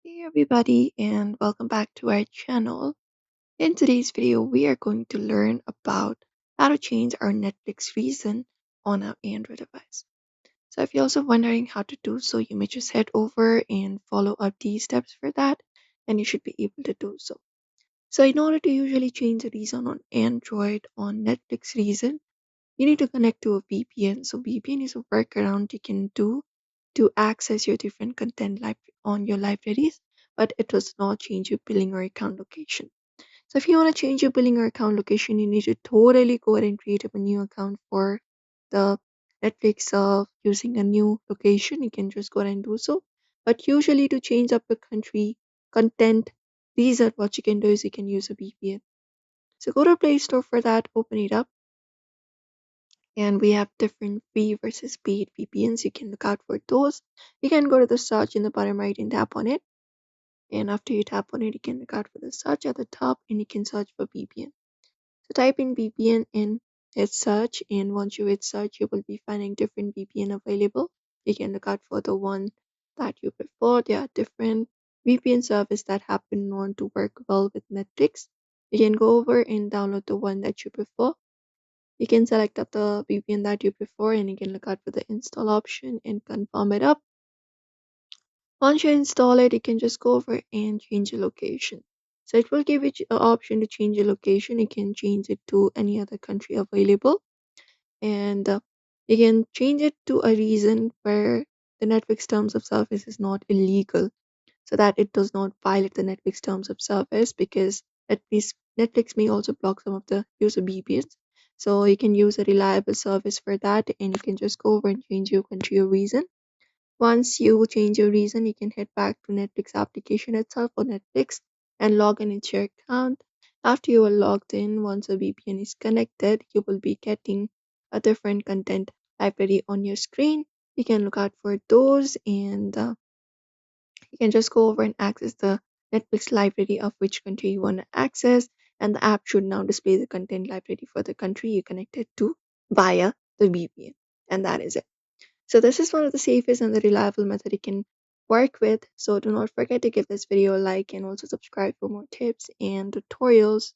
Hey everybody, and welcome back to our channel. In today's video, we are going to learn about how to change our Netflix reason on our Android device. So if you're also wondering how to do so, you may just head over and follow up these steps for that, and you should be able to do so. So in order to usually change the reason on Android on Netflix reason, you need to connect to a VPN. So VPN is a workaround you can do to access your different content on your libraries, but it does not change your billing or account location. So if you want to change your billing or account location, you need to totally go ahead and create a new account for the Netflix using a new location. You can just go ahead and do so. But usually to change up your country content, these are what you can do is you can use a VPN. So go to Play Store for that, open it up, and we have different free versus paid VPNs. You can look out for those. You can go to the search in the bottom right and tap on it. And after you tap on it, you can look out for the search at the top and you can search for VPN. So type in VPN and hit search. And once you hit search, you will be finding different VPN available. You can look out for the one that you prefer. There are different VPN service that have been known to work well with Netflix. You can go over and download the one that you prefer. You can select up the VPN that you prefer and you can look out for the install option and confirm it up. Once you install it, you can just go over and change your location. So it will give you an option to change your location. You can change it to any other country available, and you can change it to a region where the Netflix terms of service is not illegal, so that it does not violate the Netflix terms of service, because at least Netflix may also block some of the user VPNs. So you can use a reliable service for that, and you can just go over and change your country or region. Once you change your region, you can head back to Netflix application itself or Netflix and log in into your account. After you are logged in, once a VPN is connected, you will be getting a different content library on your screen. You can look out for those, and you can just go over and access the Netflix library of which country you want to access, and the app should now display the content library for the country you connected to via the VPN. And that is it. So this is one of the safest and the reliable method you can work with. So do not forget to give this video a like and also subscribe for more tips and tutorials.